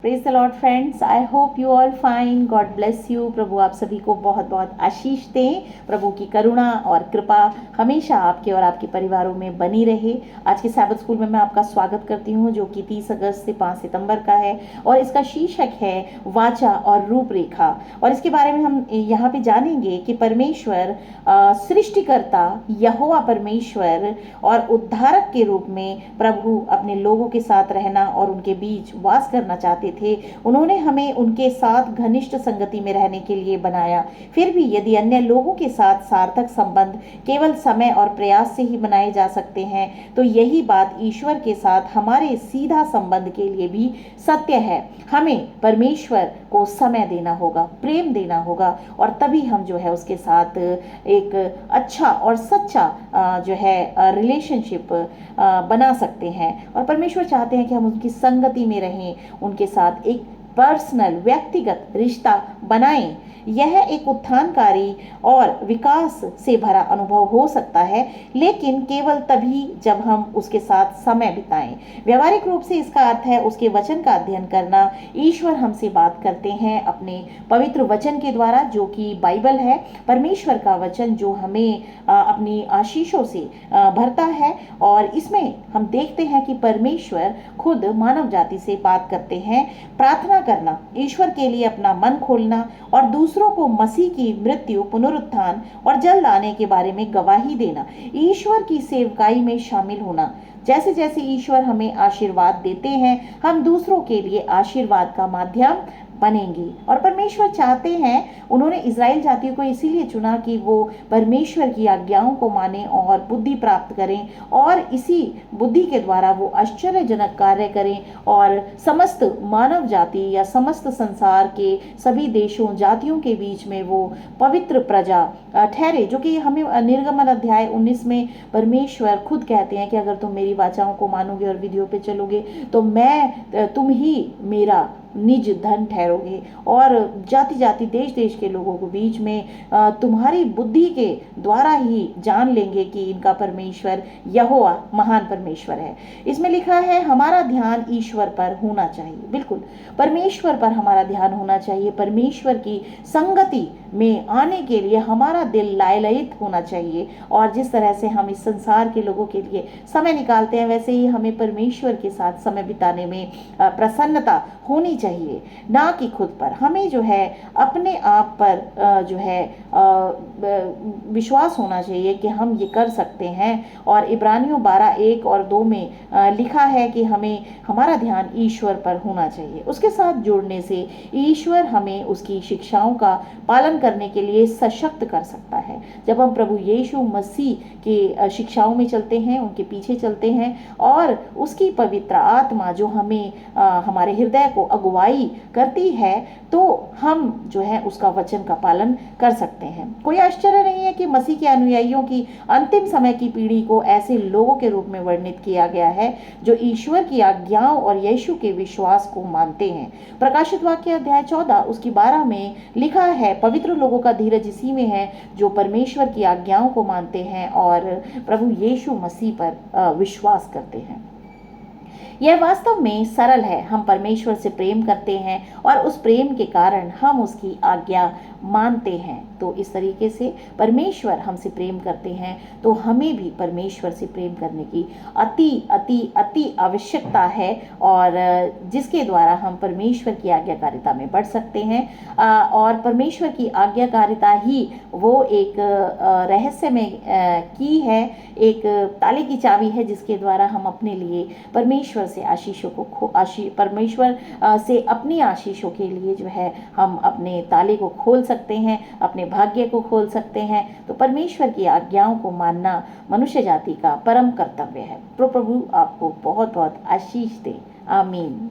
Praise the lord friends, I hope you all fine. God bless you. प्रभु आप सभी को बहुत बहुत आशीष दें। प्रभु की करुणा और कृपा हमेशा आपके और आपके परिवारों में बनी रहे। आज के सैबथ स्कूल में मैं आपका स्वागत करती हूँ, जो कि 30 अगस्त से 5 सितंबर का है और इसका शीर्षक है वाचा और रूपरेखा। और इसके बारे में हम यहाँ पे जानेंगे कि परमेश्वर सृष्टिकर्ता यहोवा परमेश्वर और उद्धारक के रूप में प्रभु अपने लोगों के साथ रहना और उनके बीच वास करना चाहते थे। उन्होंने हमें उनके साथ घनिष्ठ संगति में रहने के लिए बनाया। फिर भी यदि अन्य लोगों के साथ सार्थक संबंध केवल समय और प्रयास से ही बनाए जा सकते हैं, तो यही बात ईश्वर के साथ हमारे सीधा संबंध के लिए भी सत्य है। हमें परमेश्वर को समय देना होगा, प्रेम देना होगा, और तभी हम जो है उसके साथ एक अच्छा और सच्चा जो है रिलेशनशिप बना सकते हैं। और परमेश्वर चाहते हैं कि हम उनकी संगति में रहें, उनके साथ एक पर्सनल व्यक्तिगत रिश्ता बनाएं। यह एक उत्थानकारी और विकास से भरा अनुभव हो सकता है, लेकिन केवल तभी जब हम उसके साथ समय बिताएं। व्यवहारिक रूप से इसका अर्थ है उसके वचन का अध्ययन करना। ईश्वर हमसे बात करते हैं अपने पवित्र वचन के द्वारा, जो कि बाइबल है, परमेश्वर का वचन, जो हमें अपनी आशीषों से भरता है। और इसमें हम देखते हैं कि परमेश्वर खुद मानव जाति से बात करते हैं। प्रार्थना करना, ईश्वर के लिए अपना मन खोलना और दूसरों को मसीह की मृत्यु, पुनरुत्थान और जल्द आने के बारे में गवाही देना, ईश्वर की सेवकाई में शामिल होना। जैसे जैसे ईश्वर हमें आशीर्वाद देते हैं, हम दूसरों के लिए आशीर्वाद का माध्यम बनेंगे। और परमेश्वर चाहते हैं, उन्होंने इज़राइल जातियों को इसीलिए चुना कि वो परमेश्वर की आज्ञाओं को माने और बुद्धि प्राप्त करें, और इसी बुद्धि के द्वारा वो आश्चर्यजनक कार्य करें और समस्त मानव जाति या समस्त संसार के सभी देशों, जातियों के बीच में वो पवित्र प्रजा ठहरे। जो कि हमें निर्गमन अध्याय 19 में परमेश्वर खुद कहते हैं कि अगर तुम मेरी वाचाओं को मानोगे और विधियों पे चलोगे, तो तुम ही मेरा निज धन ठहरोगे, और जाति जाति देश देश के लोगों के बीच में तुम्हारी बुद्धि के द्वारा ही जान लेंगे कि इनका परमेश्वर यहोवा महान परमेश्वर है। इसमें लिखा है हमारा ध्यान ईश्वर पर होना चाहिए। बिल्कुल, परमेश्वर पर हमारा ध्यान होना चाहिए। परमेश्वर की संगति में आने के लिए हमारा दिल लायलयित होना चाहिए। और जिस तरह से हम इस संसार के लोगों के लिए समय निकालते हैं, वैसे ही हमें परमेश्वर के साथ समय बिताने में प्रसन्नता होनी चाहिए, ना कि खुद पर। हमें जो है अपने आप पर जो है विश्वास होना चाहिए कि हम ये कर सकते हैं। और इब्रानियों 12:1 और 2 में लिखा है कि हमें हमारा ध्यान ईश्वर पर होना चाहिए। उसके साथ जुड़ने से ईश्वर हमें उसकी शिक्षाओं का पालन करने के लिए सशक्त कर सकता है। जब हम प्रभु यीशु मसीह के शिक्षाओं में चलते हैं, उनके पीछे चलते हैं, और उसकी पवित्र आत्मा जो हमें हमारे हृदय को अगुवाई करती है, तो हम जो है उसका वचन का पालन कर सकते हैं। कोई आश्चर्य नहीं है कि मसीह के अनुयायियों की अंतिम समय की पीढ़ी को ऐसे लोगों के रूप में वर्णित किया गया है जो ईश्वर की आज्ञाओं और यीशु के विश्वास को मानते हैं। प्रकाशित वाक्य अध्याय 14 उसकी 12 में लिखा है, पवित्र लोगों का धीरज इसी में है जो परमेश्वर की आज्ञाओं को मानते हैं और प्रभु यीशु मसीह पर विश्वास करते हैं। यह वास्तव में सरल है। हम परमेश्वर से प्रेम करते हैं और उस प्रेम के कारण हम उसकी आज्ञा मानते हैं। तो इस तरीके से परमेश्वर हमसे प्रेम करते हैं, तो हमें भी परमेश्वर से प्रेम करने की अति अति अति आवश्यकता है, और जिसके द्वारा हम परमेश्वर की आज्ञाकारिता में बढ़ सकते हैं। और परमेश्वर की आज्ञाकारिता ही वो एक रहस्य में की है, एक ताले की चाबी है, जिसके द्वारा हम अपने लिए परमेश्वर से आशीषों को परमेश्वर से अपनी आशीषों के लिए जो है हम अपने ताले को खोल सकते हैं, अपने भाग्य को खोल सकते हैं। तो परमेश्वर की आज्ञाओं को मानना मनुष्य जाति का परम कर्तव्य है। प्रभु आपको बहुत बहुत आशीष दे। आमीन।